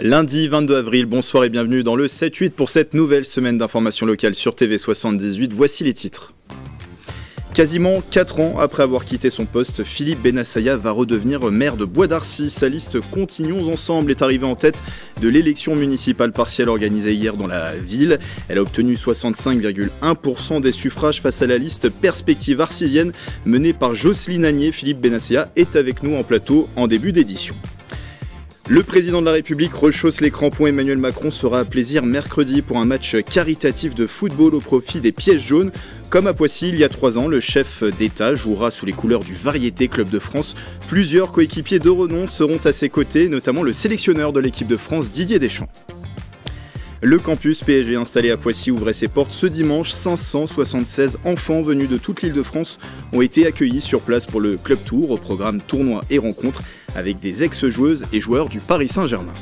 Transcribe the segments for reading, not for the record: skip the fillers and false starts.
Lundi 22 avril, bonsoir et bienvenue dans le 7-8 pour cette nouvelle semaine d'information locale sur TV78. Voici les titres. Quasiment 4 ans après avoir quitté son poste, Philippe Bennassaya va redevenir maire de Bois d'Arcy. Sa liste Continuons Ensemble est arrivée en tête de l'élection municipale partielle organisée hier dans la ville. Elle a obtenu 65,1% des suffrages face à la liste Perspective Arcysienne menée par Jocelyne Agnier. Philippe Bennassaya est avec nous en plateau en début d'édition. Le président de la République rechausse les crampons. Emmanuel Macron sera à plaisir mercredi pour un match caritatif de football au profit des Pièges jaunes. Comme à Poissy il y a 3 ans, le chef d'État jouera sous les couleurs du Variété Club de France. Plusieurs coéquipiers de renom seront à ses côtés, notamment le sélectionneur de l'équipe de France Didier Deschamps. Le campus PSG installé à Poissy ouvrait ses portes ce dimanche. 576 enfants venus de toute l'Île-de-France ont été accueillis sur place pour le Club Tour, au programme tournois et rencontres avec des ex-joueuses et joueurs du Paris Saint-Germain.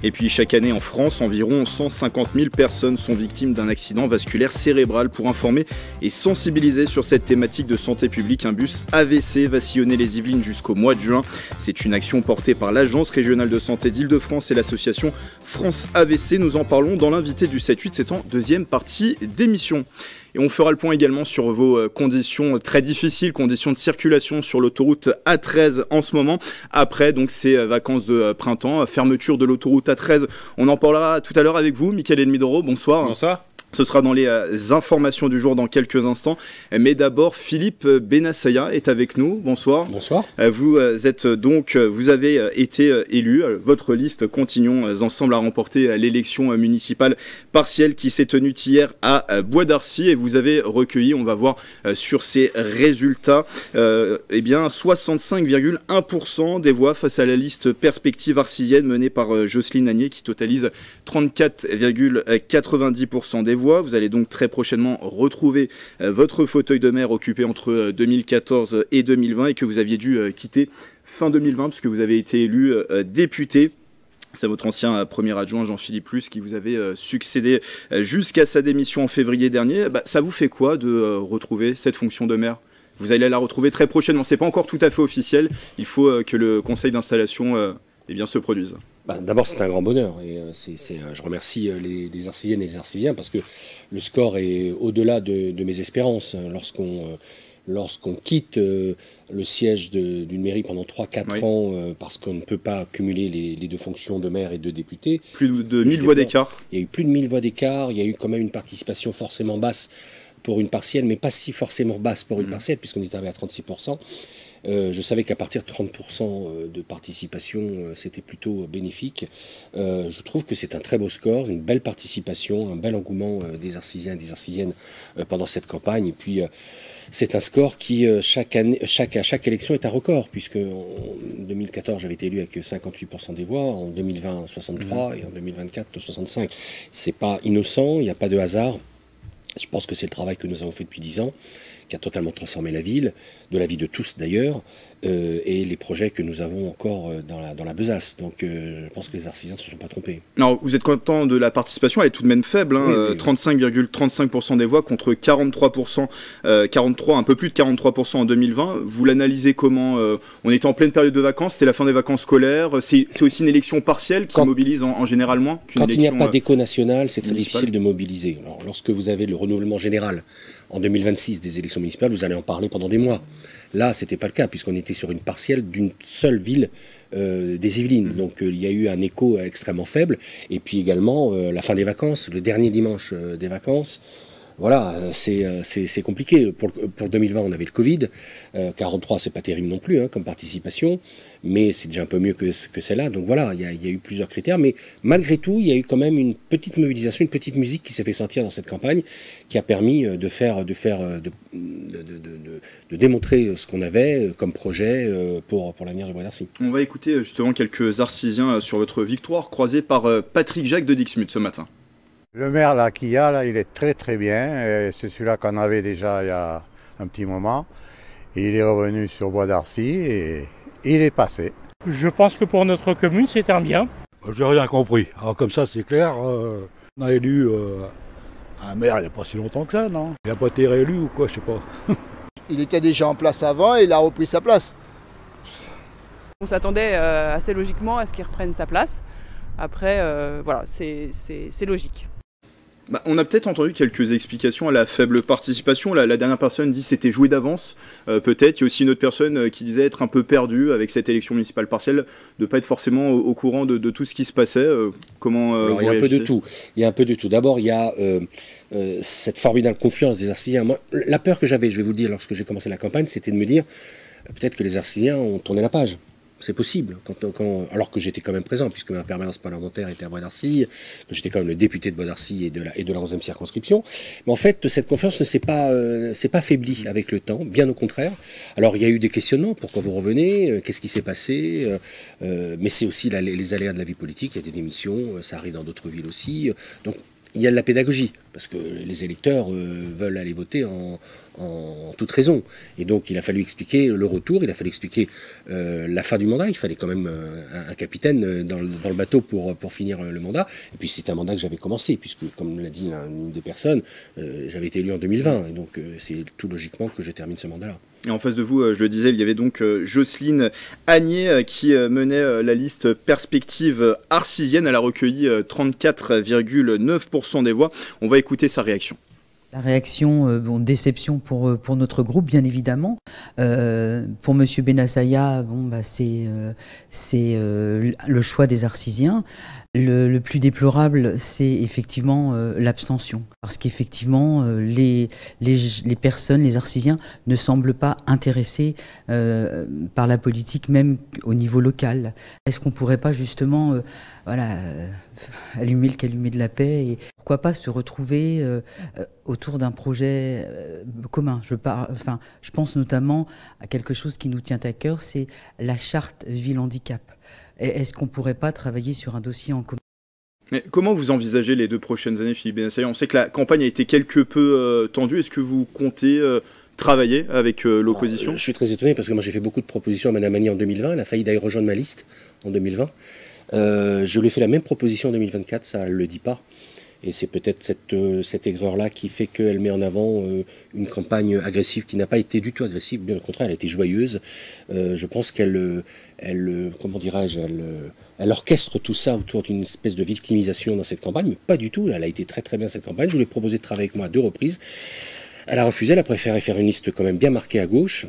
Et puis chaque année en France, environ 150 000 personnes sont victimes d'un accident vasculaire cérébral. Pour informer et sensibiliser sur cette thématique de santé publique, un bus AVC va sillonner les Yvelines jusqu'au mois de juin. C'est une action portée par l'Agence régionale de santé d'Île-de-France et l'association France AVC. Nous en parlons dans l'invité du 7-8, c'est en deuxième partie d'émission. Et on fera le point également sur vos conditions très difficiles, conditions de circulation sur l'autoroute A13 en ce moment. Après donc ces vacances de printemps, fermeture de l'autoroute A13. On en parlera tout à l'heure avec vous, Michael Edmidoro. Bonsoir. Bonsoir. Ce sera dans les informations du jour dans quelques instants. Mais d'abord, Philippe Bennassaya est avec nous. Bonsoir. Bonsoir. Vous avez été élu. Votre liste Continuons Ensemble a remporté l'élection municipale partielle qui s'est tenue hier à Bois d'Arcy. Et vous avez recueilli, on va voir sur ces résultats, 65,1% des voix face à la liste Perspective Arcysienne menée par Jocelyne Agnier qui totalise 34,90% des voix. Vous allez donc très prochainement retrouver votre fauteuil de maire occupé entre 2014 et 2020 et que vous aviez dû quitter fin 2020 puisque vous avez été élu député. C'est votre ancien premier adjoint Jean-Philippe Luce qui vous avait succédé jusqu'à sa démission en février dernier. Ça vous fait quoi de retrouver cette fonction de maire ? Vous allez la retrouver très prochainement. C'est pas encore tout à fait officiel. Il faut que le conseil d'installation se produise. D'abord, c'est un grand bonheur et je remercie les Arcysiennes et les Arcysiens parce que le score est au-delà de mes espérances. Lorsqu'on quitte le siège d'une mairie pendant 3-4 ans parce qu'on ne peut pas cumuler les deux fonctions de maire et de député. Plus de 1000 voix d'écart. Il y a eu plus de 1000 voix d'écart, il y a eu quand même une participation forcément basse pour une partielle, mais pas si forcément basse pour une partielle puisqu'on est arrivé à 36%. Je savais qu'à partir de 30% de participation, c'était plutôt bénéfique. Je trouve que c'est un très beau score, une belle participation, un bel engouement des Arcysiens et des Arcysiennes pendant cette campagne. Et puis, c'est un score qui, à chaque élection, est un record, puisque en 2014, j'avais été élu avec 58% des voix, en 2020, 63%, et en 2024, 65%. C'est pas innocent, il n'y a pas de hasard. Je pense que c'est le travail que nous avons fait depuis 10 ans, qui a totalement transformé la ville, de la vie de tous d'ailleurs, et les projets que nous avons encore dans la besace. Donc je pense que les Arcysiens ne se sont pas trompés. Non, vous êtes content de la participation, elle est tout de même faible, hein, oui. 35,35% des voix contre 43%, un peu plus de 43% en 2020. Vous l'analysez comment on était en pleine période de vacances, c'était la fin des vacances scolaires, c'est aussi une élection partielle qui mobilise en général moins qu'une élection. Quand il n'y a pas d'écho national, c'est très difficile de mobiliser. Alors, lorsque vous avez le renouvellement général en 2026 des élections municipales, vous allez en parler pendant des mois. Là, ce n'était pas le cas, puisqu'on était sur une partielle d'une seule ville des Yvelines. Donc il y a eu un écho extrêmement faible. Et puis également, la fin des vacances, le dernier dimanche des vacances. Voilà, c'est compliqué. Pour 2020, on avait le Covid. 43, c'est pas terrible non plus comme participation, mais c'est déjà un peu mieux que celle-là. Donc voilà, il y a eu plusieurs critères, mais malgré tout, il y a eu quand même une petite mobilisation, une petite musique qui s'est fait sentir dans cette campagne, qui a permis de démontrer ce qu'on avait comme projet pour l'avenir de Bois d'Arcy. On va écouter justement quelques Arcysiens sur votre victoire, croisée par Patrick Jacques de Dixmude ce matin. Le maire là qu'il y a là, il est très très bien. C'est celui-là qu'on avait déjà il y a un petit moment. Et il est revenu sur Bois d'Arcy et il est passé. Je pense que pour notre commune, c'est un bien. J'ai rien compris. Alors comme ça, c'est clair. On a élu un maire il n'y a pas si longtemps que ça, non? Il n'a pas été réélu ou quoi, je sais pas. Il était déjà en place avant et il a repris sa place. On s'attendait assez logiquement à ce qu'il reprenne sa place. Après, voilà, c'est logique. Bah, on a peut-être entendu quelques explications à la faible participation. La dernière personne dit que c'était joué d'avance, peut-être. Il y a aussi une autre personne qui disait être un peu perdue avec cette élection municipale partielle, de ne pas être forcément au courant de tout ce qui se passait. Comment Alors, il y a un peu de tout. Il y a un peu de tout. D'abord, il y a cette formidable confiance des Arcisiens. Moi, la peur que j'avais, je vais vous le dire, lorsque j'ai commencé la campagne, c'était de me dire peut-être que les Arcisiens ont tourné la page. C'est possible, alors que j'étais quand même présent, puisque ma permanence parlementaire était à Bois d'Arcy, que j'étais quand même le député de Bois d'Arcy et de la 11e circonscription. Mais en fait, cette confiance ne s'est pas affaiblie avec le temps, bien au contraire. Alors, il y a eu des questionnements, pourquoi vous revenez, qu'est-ce qui s'est passé, mais c'est aussi les aléas de la vie politique, il y a des démissions, ça arrive dans d'autres villes aussi. Donc, il y a de la pédagogie, parce que les électeurs veulent aller voter en toute raison. Et donc, il a fallu expliquer le retour, il a fallu expliquer la fin du mandat. Il fallait quand même un capitaine dans le bateau pour finir le mandat. Et puis, c'est un mandat que j'avais commencé, puisque, comme l'a dit une des personnes, j'avais été élu en 2020. Et donc, c'est tout logiquement que je termine ce mandat-là. Et en face de vous, je le disais, il y avait donc Jocelyne Agnier qui menait la liste Perspective arcisienne. Elle a recueilli 34,9% des voix. On va écouter sa réaction. La réaction, déception pour notre groupe, bien évidemment. Pour M. Benassaya, c'est le choix des Arcisiens. Le plus déplorable, c'est effectivement l'abstention. Parce qu'effectivement, les personnes, les Arcisiens, ne semblent pas intéressés par la politique, même au niveau local. Est-ce qu'on ne pourrait pas justement allumer le calumet de la paix et pourquoi pas se retrouver autour d'un projet commun. Je pense notamment à quelque chose qui nous tient à cœur, c'est la charte ville handicap. Est-ce qu'on ne pourrait pas travailler sur un dossier en commun ? Mais comment vous envisagez les 2 prochaines années, Philippe Benassaya ? On sait que la campagne a été quelque peu tendue. Est-ce que vous comptez travailler avec l'opposition ? Je suis très étonné parce que moi j'ai fait beaucoup de propositions à Mme Agnier en 2020. Elle a failli d'ailleurs rejoindre ma liste en 2020. Je lui ai fait la même proposition en 2024, ça elle ne le dit pas. Et c'est peut-être cette aigreur-là qui fait qu'elle met en avant une campagne agressive qui n'a pas été du tout agressive, bien au contraire, elle a été joyeuse. Je pense qu'elle orchestre tout ça autour d'une espèce de victimisation dans cette campagne, mais pas du tout, elle a été très très bien cette campagne. Je lui ai proposé de travailler avec moi à 2 reprises. Elle a refusé, elle a préféré faire une liste quand même bien marquée à gauche.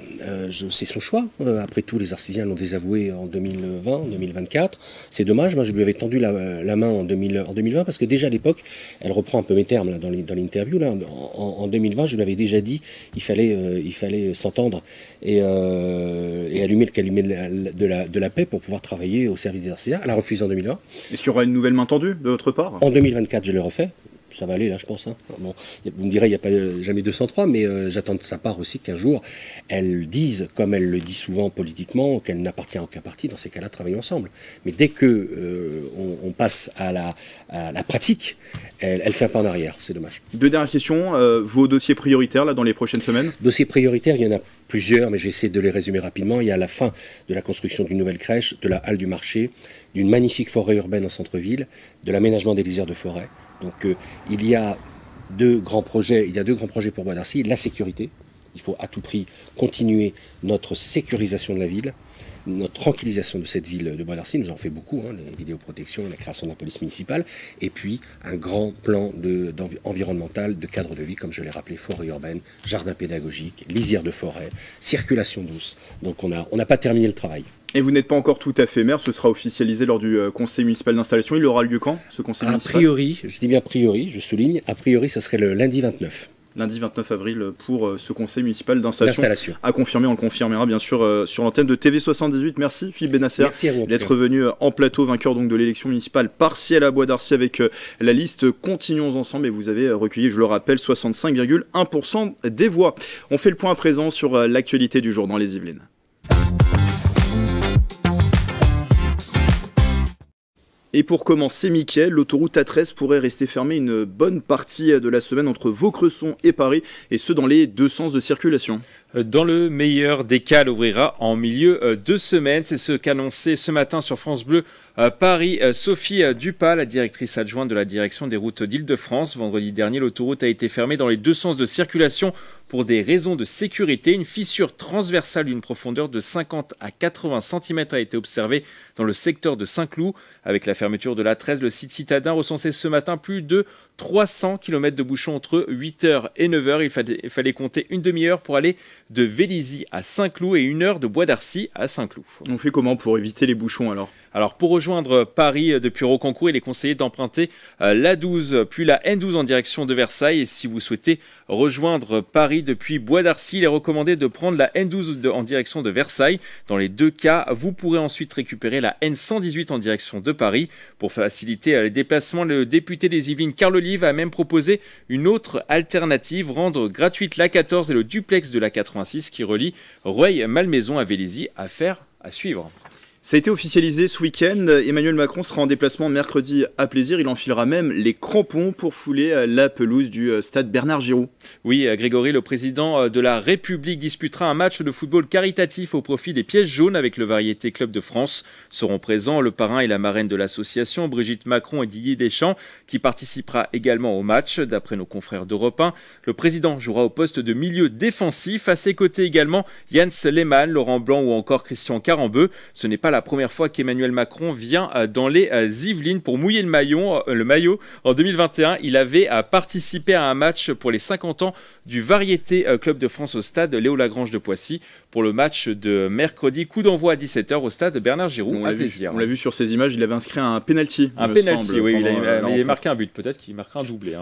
C'est son choix. Après tout, les Arcisiens l'ont désavoué en 2020, en 2024. C'est dommage, moi je lui avais tendu la main en 2020 parce que déjà à l'époque, elle reprend un peu mes termes là, dans l'interview. En 2020, je lui avais déjà dit qu'il fallait s'entendre et allumer le calumet de la paix pour pouvoir travailler au service des Arcisiens. Elle a refusé en 2020. Est-ce qu'il y aura une nouvelle main tendue de votre part ? En 2024, je l'ai refait. Ça va aller là, je pense. Bon, vous me direz, il n'y a pas jamais 203, mais j'attends de sa part aussi qu'un jour, elle dise, comme elle le dit souvent politiquement, qu'elle n'appartient à aucun parti. Dans ces cas-là, travaillons ensemble. Mais dès que on passe à la pratique, elle fait un pas en arrière. C'est dommage. 2 dernières questions. Vos dossiers prioritaires là, dans les prochaines semaines ? Dossiers prioritaires, il y en a plusieurs, mais je vais essayer de les résumer rapidement. Il y a la fin de la construction d'une nouvelle crèche, de la halle du marché, d'une magnifique forêt urbaine en centre-ville, de l'aménagement des lisières de forêt. Donc il y a 2 grands projets. Il y a 2 grands projets pour Bois d'Arcy. La sécurité. Il faut à tout prix continuer notre sécurisation de la ville, notre tranquillisation de cette ville de Bois d'Arcy. Nous en fait beaucoup, les vidéoprotections, la création de la police municipale, et puis un grand plan environnemental, de cadre de vie, comme je l'ai rappelé, forêt urbaine, jardin pédagogique, lisière de forêt, circulation douce. Donc on n'a pas terminé le travail. Et vous n'êtes pas encore tout à fait maire, ce sera officialisé lors du conseil municipal d'installation. Il aura lieu quand, ce conseil municipal ? A priori, je dis bien a priori, je souligne, a priori ce serait le lundi 29. Lundi 29 avril pour ce conseil municipal d'installation. À confirmer, on le confirmera bien sûr sur l'antenne de TV78. Merci Philippe Benassaya d'être venu en plateau, vainqueur donc de l'élection municipale partielle à Bois d'Arcy avec la liste Continuons ensemble, et vous avez recueilli, je le rappelle, 65,1% des voix. On fait le point à présent sur l'actualité du jour dans les Yvelines. Et pour commencer, Mickaël, l'autoroute A13 pourrait rester fermée une bonne partie de la semaine entre Vaucresson et Paris, et ce dans les 2 sens de circulation. Dans le meilleur des cas, elle ouvrira en milieu de semaine. C'est ce qu'annonçait ce matin sur France Bleu Paris Sophie Dupas, la directrice adjointe de la direction des routes d'Île-de-France. Vendredi dernier, l'autoroute a été fermée dans les deux sens de circulation pour des raisons de sécurité. Une fissure transversale d'une profondeur de 50 à 80 cm a été observée dans le secteur de Saint-Cloud. Avec la fermeture de l'A13, le site citadin recensait ce matin plus de 300 km de bouchons entre 8h et 9h. Il fallait compter une demi-heure pour aller de Vélizy à Saint-Cloud et 1 heure de Bois d'Arcy à Saint-Cloud. On fait comment pour éviter les bouchons alors ? Alors pour rejoindre Paris depuis Rocancourt, il est conseillé d'emprunter l'A12 puis la N12 en direction de Versailles. Et si vous souhaitez rejoindre Paris depuis Bois d'Arcy, il est recommandé de prendre la N12 en direction de Versailles. Dans les deux cas, vous pourrez ensuite récupérer la N118 en direction de Paris. Pour faciliter les déplacements, le député des Yvelines Carl Olive a même proposé une autre alternative, rendre gratuite l'A14 et le duplex de l'A86 qui relie Rueil-Malmaison à Vélizy. Affaire à suivre. Ça a été officialisé ce week-end. Emmanuel Macron sera en déplacement mercredi à Plaisir. Il enfilera même les crampons pour fouler la pelouse du stade Bernard Giraud. Oui, Grégory, le président de la République, disputera un match de football caritatif au profit des Pièces jaunes avec le Variété Club de France. Seront présents le parrain et la marraine de l'association, Brigitte Macron et Didier Deschamps, qui participera également au match. D'après nos confrères d'Europe 1, le président jouera au poste de milieu défensif. À ses côtés également, Jens Lehmann, Laurent Blanc ou encore Christian Carambeu. Ce n'est pas la première fois qu'Emmanuel Macron vient dans les Yvelines pour mouiller le maillot. En 2021, il avait participé à un match pour les 50 ans du Variété Club de France au stade Léo Lagrange de Poissy pour le match de mercredi. Coup d'envoi à 17h au stade Bernard Giraud à Plaisir. On l'a vu sur ces images, il avait inscrit un penalty. Oui, il a marqué un but. Peut-être qu'il marquera un doublé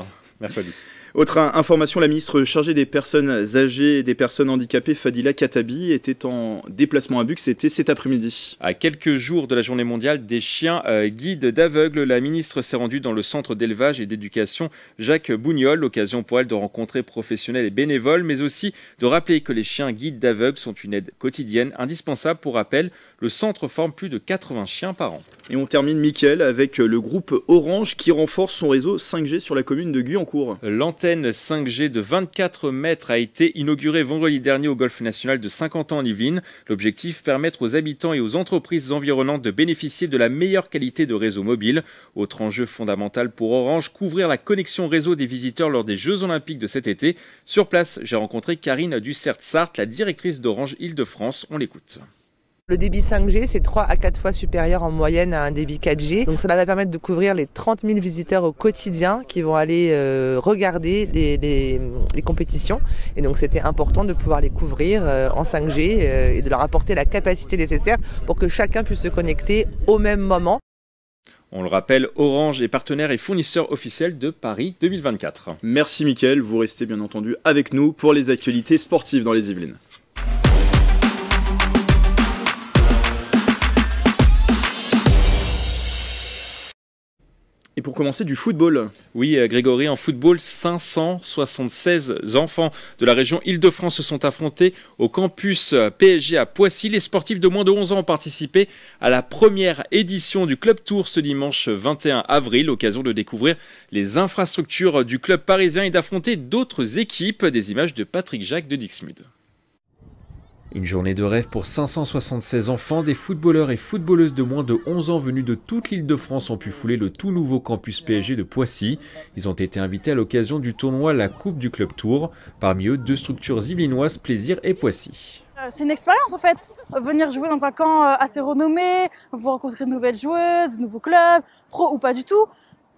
mercredi. Autre information, la ministre chargée des personnes âgées et des personnes handicapées, Fadila Khattabi, était en déplacement à Buc, c'était cet après-midi. À quelques jours de la journée mondiale des chiens guides d'aveugles, la ministre s'est rendue dans le centre d'élevage et d'éducation Jacques Bougnol, l'occasion pour elle de rencontrer professionnels et bénévoles, mais aussi de rappeler que les chiens guides d'aveugles sont une aide quotidienne indispensable. Pour rappel, le centre forme plus de 80 chiens par an. Et on termine, Mickaël, avec le groupe Orange qui renforce son réseau 5G sur la commune de Guyancourt. L'antenne 5G de 24 mètres a été inaugurée vendredi dernier au Golfe National de Saint-Quentin en Yvelines. L'objectif, permettre aux habitants et aux entreprises environnantes de bénéficier de la meilleure qualité de réseau mobile. Autre enjeu fondamental pour Orange, couvrir la connexion réseau des visiteurs lors des Jeux Olympiques de cet été. Sur place, j'ai rencontré Karine Dussert-Sarthe, la directrice d'Orange Île-de-France. On l'écoute. Le débit 5G, c'est 3 à 4 fois supérieur en moyenne à un débit 4G. Donc cela va permettre de couvrir les 30 000 visiteurs au quotidien qui vont aller regarder les compétitions. Et donc c'était important de pouvoir les couvrir en 5G et de leur apporter la capacité nécessaire pour que chacun puisse se connecter au même moment. On le rappelle, Orange est partenaire et fournisseur officiel de Paris 2024. Merci Mickaël, vous restez bien entendu avec nous pour les actualités sportives dans les Yvelines. Et pour commencer, du football. Oui, Grégory, en football, 576 enfants de la région Île-de-France se sont affrontés au campus PSG à Poissy. Les sportifs de moins de 11 ans ont participé à la première édition du Club Tour ce dimanche 21 avril. Occasion de découvrir les infrastructures du club parisien et d'affronter d'autres équipes. Des images de Patrick Jacques de Dixmude. Une journée de rêve pour 576 enfants, des footballeurs et footballeuses de moins de 11 ans venus de toute l'Île-de-France ont pu fouler le tout nouveau campus PSG de Poissy. Ils ont été invités à l'occasion du tournoi La Coupe du Club Tour. Parmi eux, 2 structures yvelinoises, Plaisir et Poissy. C'est une expérience en fait, venir jouer dans un camp assez renommé, vous rencontrer de nouvelles joueuses, de nouveaux clubs, pro ou pas du tout.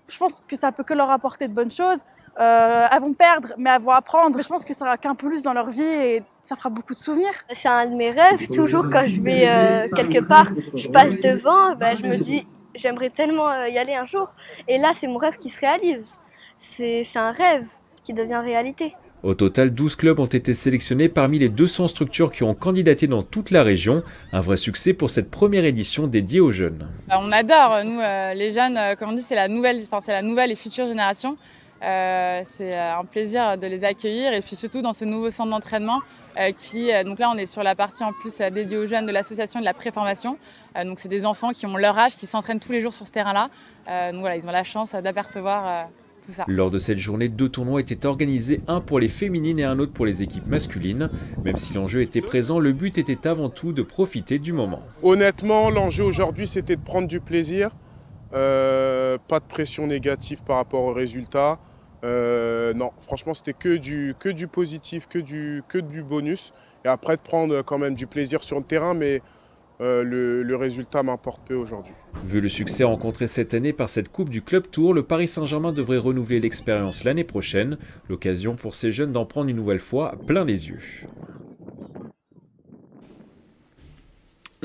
Je pense que ça peut que leur apporter de bonnes choses. Elles vont perdre, mais elles vont apprendre. Je pense que ça va qu'un peu plus dans leur vie et ça fera beaucoup de souvenirs. C'est un de mes rêves. Toujours quand je vais quelque part, je passe devant, je me dis j'aimerais tellement y aller un jour. Et là, c'est mon rêve qui se réalise. C'est un rêve qui devient réalité. Au total, 12 clubs ont été sélectionnés parmi les 200 structures qui ont candidaté dans toute la région. Un vrai succès pour cette première édition dédiée aux jeunes. On adore, nous les jeunes, comme on dit, c'est la nouvelle et future génération. C'est un plaisir de les accueillir et puis surtout dans ce nouveau centre d'entraînement donc là on est sur la partie en plus dédiée aux jeunes de l'association de la préformation. Donc c'est des enfants qui ont leur âge, qui s'entraînent tous les jours sur ce terrain-là. Donc voilà, ils ont la chance d'apercevoir tout ça. Lors de cette journée, 2 tournois étaient organisés, un pour les féminines et un autre pour les équipes masculines. Même si l'enjeu était présent, le but était avant tout de profiter du moment. Honnêtement, l'enjeu aujourd'hui, c'était de prendre du plaisir. Pas de pression négative par rapport aux résultats. Non, franchement, c'était que du positif, que du bonus. Et après, de prendre quand même du plaisir sur le terrain, mais le résultat m'importe peu aujourd'hui. Vu le succès rencontré cette année par cette Coupe du Club Tour, le Paris Saint-Germain devrait renouveler l'expérience l'année prochaine. L'occasion pour ces jeunes d'en prendre une nouvelle fois plein les yeux.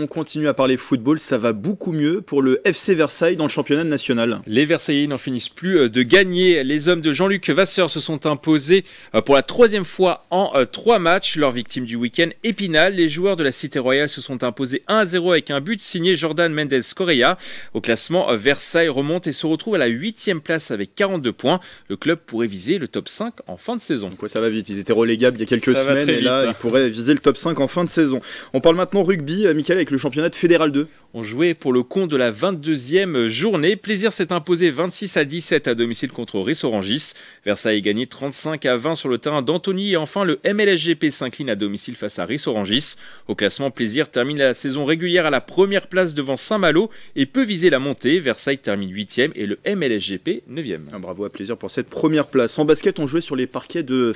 On continue à parler football, ça va beaucoup mieux pour le FC Versailles dans le championnat national. Les Versaillais n'en finissent plus de gagner. Les hommes de Jean-Luc Vasseur se sont imposés pour la 3e fois en 3 matchs. Leur victime du week-end, Épinal. Les joueurs de la Cité Royale se sont imposés 1-0 avec un but signé Jordan Mendes Correa. Au classement, Versailles remonte et se retrouve à la 8e place avec 42 points. Le club pourrait viser le top 5 en fin de saison. Donc ouais, ça va vite, ils étaient relégables il y a quelques semaines et là ils pourraient viser le top 5 en fin de saison. On parle maintenant rugby, Mickaël, avec le championnat de Fédéral 2. On jouait pour le compte de la 22e journée. Plaisir s'est imposé 26-17 à domicile contre Ris-Orangis. Versailles gagné 35-20 sur le terrain d'Antony. Et enfin, le MLSGP s'incline à domicile face à Ris-Orangis. Au classement, Plaisir termine la saison régulière à la première place devant Saint-Malo et peut viser la montée. Versailles termine 8e et le MLSGP 9e. Bravo à Plaisir pour cette première place. En basket, on jouait sur les parquets de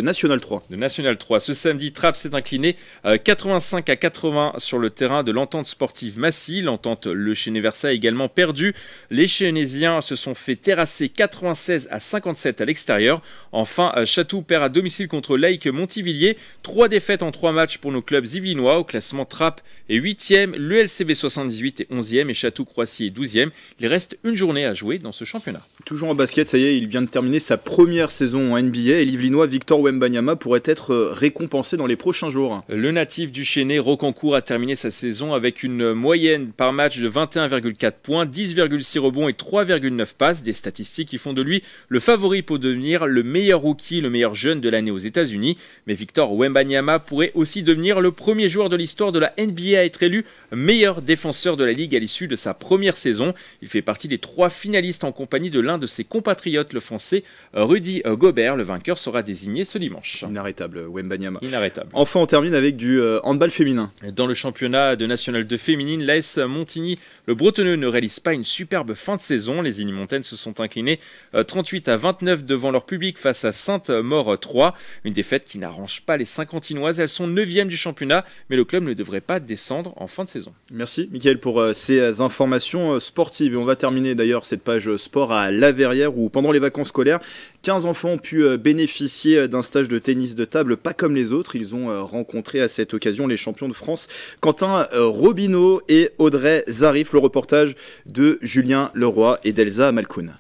National 3. De National 3. Ce samedi, Trappes s'est incliné 85-80 sur le terrain de l'Entente sportive Massy. L'Entente Le Chesnay-Versailles a également perdu. Les Chénésiens se sont fait terrasser 96-57 à l'extérieur. Enfin, Chatou perd à domicile contre Laïque Montivilliers. 3 défaites en 3 matchs pour nos clubs yvelinois. Au classement, Trappes est 8e, le LCB 78 est 11e et Chatou-Croissy est 12e. Il reste une journée à jouer dans ce championnat. Toujours en basket, ça y est, il vient de terminer sa première saison en NBA et l'Yvelinois Victor Wembanyama pourrait être récompensé dans les prochains jours. Le natif du Chesnay, Rocancourt, a terminé sa saison avec une moyenne par match de 21,4 points, 10,6 rebonds et 3,9 passes, des statistiques qui font de lui le favori pour devenir le meilleur rookie, le meilleur jeune de l'année aux États-Unis. Mais Victor Wembanyama pourrait aussi devenir le premier joueur de l'histoire de la NBA à être élu meilleur défenseur de la ligue à l'issue de sa première saison. Il fait partie des 3 finalistes en compagnie de l'un de ses compatriotes, le français Rudy Gobert. Le vainqueur sera désigné ce dimanche. Inarrêtable, Wembanyama. Inarrêtable. Enfin, on termine avec du handball féminin. Dans le championnat de National 2 féminine, l'AS Montigny, le Bretonneux, ne réalise pas une superbe fin de saison. Les Inimontaines se sont inclinées 38-29 devant leur public face à Sainte-Maure 3. Une défaite qui n'arrange pas les Saint-Quentinoises. Elles sont 9e du championnat, mais le club ne devrait pas descendre en fin de saison. Merci Mickaël pour ces informations sportives. Et on va terminer d'ailleurs cette page sport à La Verrière où pendant les vacances scolaires, 15 enfants ont pu bénéficier d'un stage de tennis de table pas comme les autres. Ils ont rencontré à cette occasion les champions de France Quentin Robineau et Audrey Zarif. Le reportage de Julien Leroy et d'Elsa Malkoun.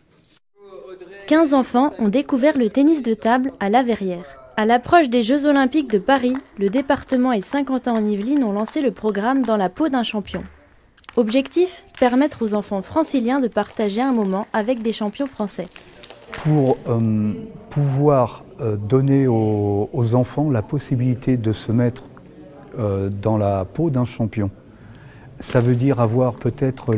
15 enfants ont découvert le tennis de table à La Verrière. À l'approche des Jeux Olympiques de Paris, le département et Saint-Quentin-en-Yvelines ont lancé le programme Dans la peau d'un champion. Objectif, permettre aux enfants franciliens de partager un moment avec des champions français. Pour pouvoir donner aux enfants la possibilité de se mettre dans la peau d'un champion. Ça veut dire avoir peut-être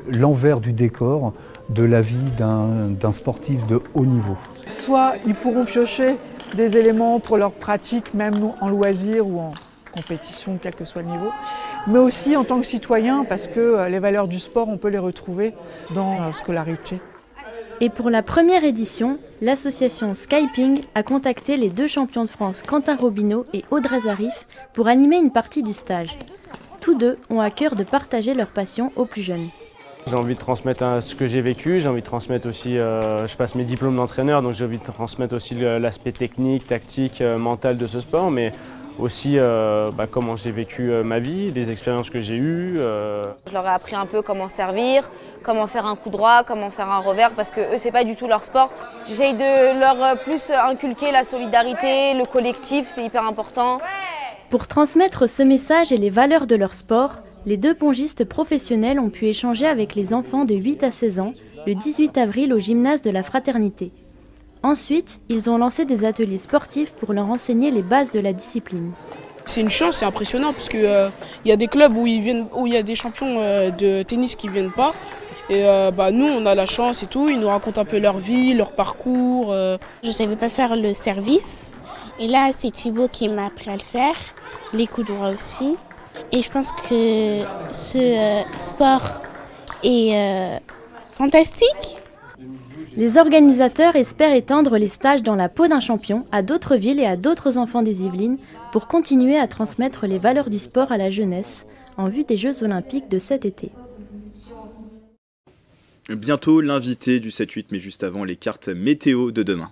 l'envers du décor de la vie d'un sportif de haut niveau. Soit ils pourront piocher des éléments pour leur pratique, même en loisir ou en compétition, quel que soit le niveau, mais aussi en tant que citoyen, parce que les valeurs du sport, on peut les retrouver dans la scolarité. Et pour la première édition, l'association Skyping a contacté les 2 champions de France, Quentin Robineau et Audrey Zarif, pour animer une partie du stage. Tous 2 ont à cœur de partager leur passion aux plus jeunes. J'ai envie de transmettre ce que j'ai vécu, j'ai envie de transmettre aussi, je passe mes diplômes d'entraîneur, donc j'ai envie de transmettre aussi l'aspect technique, tactique, mental de ce sport, mais aussi comment j'ai vécu ma vie, les expériences que j'ai eues. Je leur ai appris un peu comment servir, comment faire un coup droit, comment faire un revers, parce que eux c'est pas du tout leur sport. J'essaye de leur plus inculquer la solidarité, le collectif, c'est hyper important. Pour transmettre ce message et les valeurs de leur sport, les 2 pongistes professionnels ont pu échanger avec les enfants de 8 à 16 ans le 18 avril au gymnase de la Fraternité. Ensuite, ils ont lancé des ateliers sportifs pour leur enseigner les bases de la discipline. C'est une chance, c'est impressionnant parce qu'il y a des clubs où il y a des champions de tennis qui ne viennent pas. Et nous, on a la chance et tout. Ils nous racontent un peu leur vie, leur parcours. Je ne savais pas faire le service. Et là, c'est Thibaut qui m'a appris à le faire. Les coups droits aussi. Et je pense que ce sport est fantastique. Les organisateurs espèrent étendre les stages dans la peau d'un champion à d'autres villes et à d'autres enfants des Yvelines pour continuer à transmettre les valeurs du sport à la jeunesse en vue des Jeux Olympiques de cet été. Bientôt l'invité du 7-8, mais juste avant les cartes météo de demain.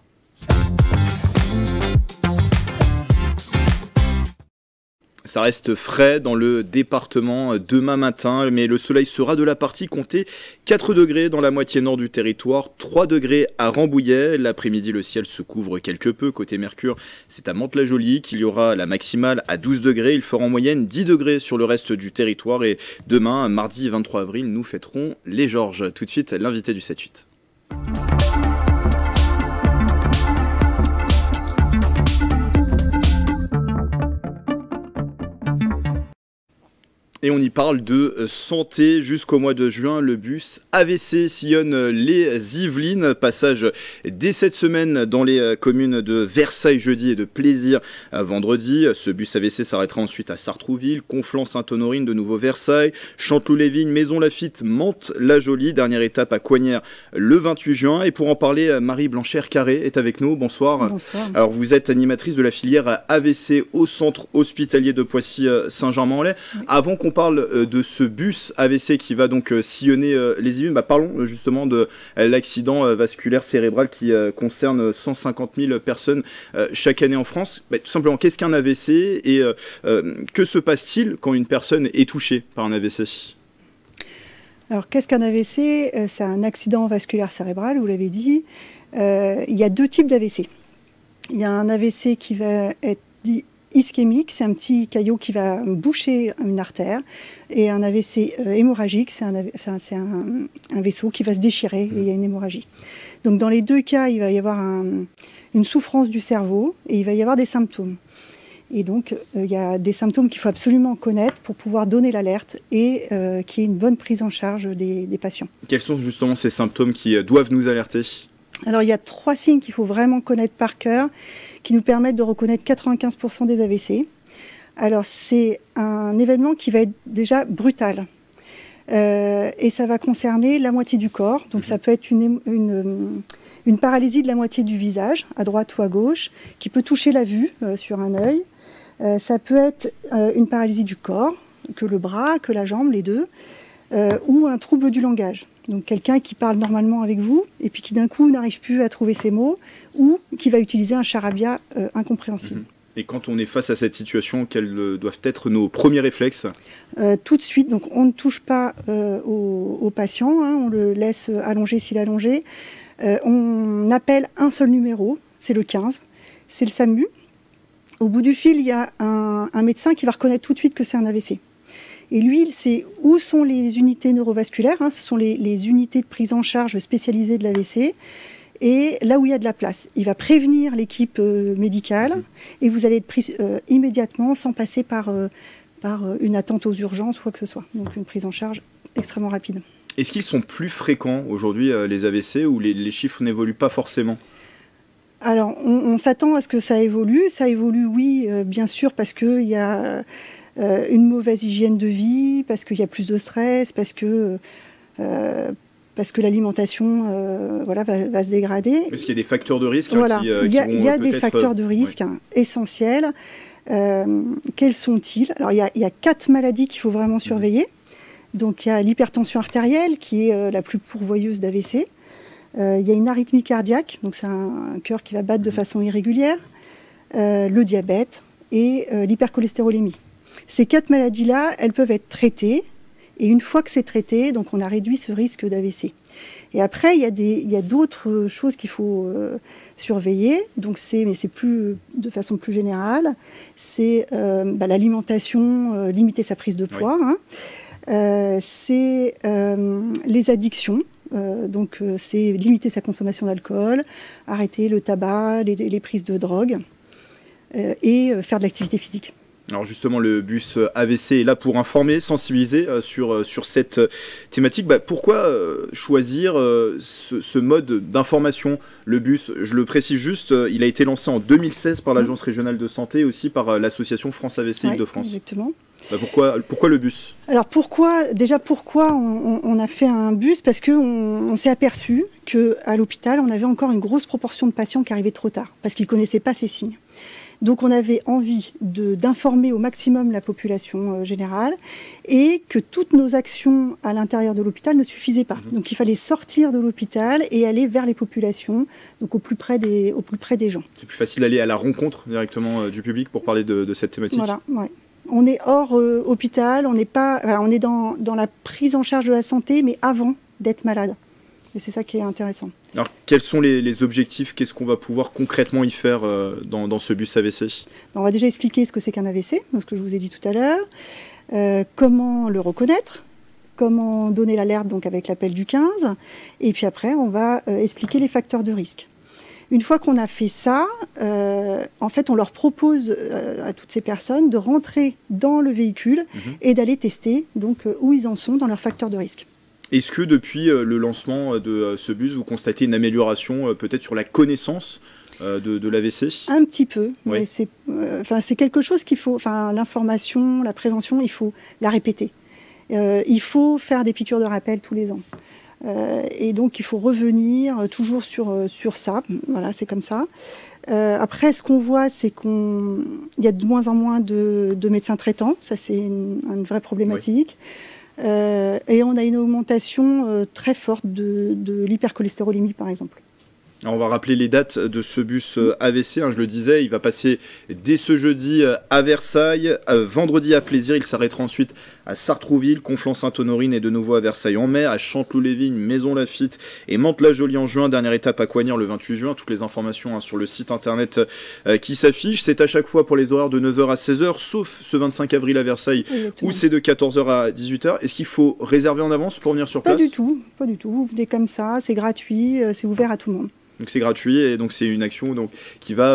Ça reste frais dans le département demain matin, mais le soleil sera de la partie, comptez 4 degrés dans la moitié nord du territoire, 3 degrés à Rambouillet. L'après-midi, le ciel se couvre quelque peu. Côté Mercure, c'est à Mantes-la-Jolie qu'il y aura la maximale à 12 degrés. Il fera en moyenne 10 degrés sur le reste du territoire. Et demain, mardi 23 avril, nous fêterons les Georges. Tout de suite, l'invité du 7-8. Et on y parle de santé. Jusqu'au mois de juin, le bus AVC sillonne les Yvelines. Passage dès cette semaine dans les communes de Versailles jeudi et de Plaisir vendredi. Ce bus AVC s'arrêtera ensuite à Sartrouville, Conflans-Sainte-Honorine, de nouveau Versailles, Chanteloup-les-Vignes, Maison-Lafitte, Mantes-la-Jolie. Dernière étape à Coignères le 28 juin. Et pour en parler, Marie Blanchère-Carré est avec nous. Bonsoir. Bonsoir. Alors vous êtes animatrice de la filière AVC au centre hospitalier de Poissy-Saint-Germain-en-Laye. Oui. Avant qu'on parle de ce bus AVC qui va donc sillonner les Yvelines, parlons justement de l'accident vasculaire cérébral qui concerne 150 000 personnes chaque année en France. Tout simplement, qu'est-ce qu'un AVC et que se passe-t-il quand une personne est touchée par un AVC ? Alors, qu'est-ce qu'un AVC ? C'est un accident vasculaire cérébral, vous l'avez dit. Il y a deux types d'AVC. Il y a un AVC qui va être dit ischémique, c'est un petit caillot qui va boucher une artère, et un AVC hémorragique, c'est un vaisseau qui va se déchirer et il y a une hémorragie. Donc dans les deux cas, il va y avoir une souffrance du cerveau et il va y avoir des symptômes. Et donc il y a des symptômes qu'il faut absolument connaître pour pouvoir donner l'alerte et qu'il y ait une bonne prise en charge des patients. Quels sont justement ces symptômes qui doivent nous alerter ? Alors il y a 3 signes qu'il faut vraiment connaître par cœur, qui nous permettent de reconnaître 95% des AVC. Alors c'est un événement qui va être déjà brutal. Et ça va concerner la moitié du corps. Donc ça peut être une paralysie de la moitié du visage, à droite ou à gauche, qui peut toucher la vue sur un œil. Ça peut être une paralysie du corps, que le bras, que la jambe, les deux, ou un trouble du langage. Donc quelqu'un qui parle normalement avec vous et puis qui d'un coup n'arrive plus à trouver ses mots ou qui va utiliser un charabia incompréhensible. Et quand on est face à cette situation, quels doivent être nos premiers réflexes ? Tout de suite, donc on ne touche pas au patient, on le laisse allonger s'il est allongé. On appelle un seul numéro, c'est le 15, c'est le SAMU. Au bout du fil, il y a un médecin qui va reconnaître tout de suite que c'est un AVC. Et lui, il sait où sont les unités neurovasculaires, ce sont les unités de prise en charge spécialisées de l'AVC, et là où il y a de la place. Il va prévenir l'équipe médicale, et vous allez être pris immédiatement sans passer par une attente aux urgences ou quoi que ce soit. Donc une prise en charge extrêmement rapide. Est-ce qu'ils sont plus fréquents aujourd'hui, les AVC, ou les chiffres n'évoluent pas forcément ? Alors, on s'attend à ce que ça évolue. Ça évolue, oui, bien sûr, parce qu'il y a une mauvaise hygiène de vie, parce qu'il y a plus de stress, parce que l'alimentation va se dégrader. Est-ce qu'il y a des facteurs de risque voilà. Il y a des facteurs de risque essentiels. Quels sont-ils ? Alors, il y a 4 maladies qu'il faut vraiment surveiller. Donc, il y a l'hypertension artérielle, qui est la plus pourvoyeuse d'AVC. Il y a une arythmie cardiaque, donc c'est un cœur qui va battre de façon irrégulière, le diabète et l'hypercholestérolémie. Ces 4 maladies-là, elles peuvent être traitées, et une fois que c'est traité, donc on a réduit ce risque d'AVC. Et après, il y a d'autres choses qu'il faut surveiller, mais c'est plus de façon plus générale, c'est l'alimentation, limiter sa prise de poids, c'est les addictions. C'est limiter sa consommation d'alcool, arrêter le tabac, les prises de drogue et faire de l'activité physique. Alors justement, le bus AVC est là pour informer, sensibiliser sur cette thématique. Pourquoi choisir ce mode d'information? Le bus, je le précise juste, il a été lancé en 2016 par l'Agence régionale de santé et aussi par l'association France AVC Île-de-France. Exactement. Pourquoi le bus? Alors pourquoi on a fait un bus? Parce qu'on s'est aperçu qu'à l'hôpital, on avait encore une grosse proportion de patients qui arrivaient trop tard, parce qu'ils ne connaissaient pas ces signes. Donc on avait envie d'informer au maximum la population générale et que toutes nos actions à l'intérieur de l'hôpital ne suffisaient pas. Donc il fallait sortir de l'hôpital et aller vers les populations, donc au plus près des gens. C'est plus facile d'aller à la rencontre directement du public pour parler de cette thématique. Voilà, ouais. On est hors hôpital, on est dans la prise en charge de la santé, mais avant d'être malade. Et c'est ça qui est intéressant. Alors, quels sont les objectifs? Qu'est-ce qu'on va pouvoir concrètement y faire dans ce bus AVC? On va déjà expliquer ce que c'est qu'un AVC, ce que je vous ai dit tout à l'heure, comment le reconnaître, comment donner l'alerte donc avec l'appel du 15, et puis après, on va expliquer les facteurs de risque. Une fois qu'on a fait ça, en fait, on leur propose à toutes ces personnes de rentrer dans le véhicule et d'aller tester donc, où ils en sont dans leurs facteurs de risque. Est-ce que depuis le lancement de ce bus, vous constatez une amélioration peut-être sur la connaissance de l'AVC? Un petit peu, oui. Mais c'est quelque chose qu'il faut, l'information, la prévention, il faut la répéter. Il faut faire des piqûres de rappel tous les ans. Et donc il faut revenir toujours sur ça, voilà, c'est comme ça. Après, ce qu'on voit, c'est qu'il y a de moins en moins de médecins traitants, ça c'est une vraie problématique. Oui. Et on a une augmentation très forte de l'hypercholestérolémie, par exemple. Alors on va rappeler les dates de ce bus AVC, je le disais, il va passer dès ce jeudi à Versailles, vendredi à Plaisir, il s'arrêtera ensuite à Sartrouville, Conflans-Sainte-Honorine et de nouveau à Versailles en mai, à Chanteloup-les-Vignes, Maisons-Laffitte et Mantes-la-Jolie en juin, dernière étape à Coignères le 28 juin, toutes les informations sur le site internet qui s'affichent, c'est à chaque fois pour les horaires de 9h à 16h, sauf ce 25 avril à Versailles où c'est de 14h à 18h. Est-ce qu'il faut réserver en avance pour venir sur place? Pas du tout, vous venez comme ça, c'est gratuit, c'est ouvert à tout le monde. Donc c'est gratuit et donc c'est une action qui va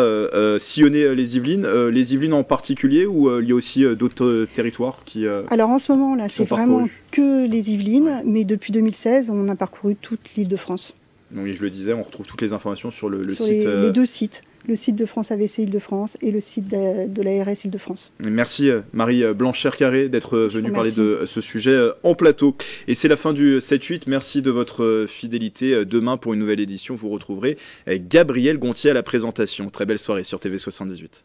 sillonner les Yvelines en particulier, ou il y a aussi d'autres territoires qui Alors en ce moment là c'est vraiment que les Yvelines, mais depuis 2016 on a parcouru toute l'Île-de-France. Donc je le disais, on retrouve toutes les informations sur le sur site. Les deux sites. Le site de France AVC Île-de-France et le site de l'ARS Île-de-France. Merci Marie Blanchère-Carré d'être venue parler de ce sujet en plateau. Et c'est la fin du 7-8. Merci de votre fidélité. Demain, pour une nouvelle édition, vous retrouverez Gabriel Gontier à la présentation. Très belle soirée sur TV78.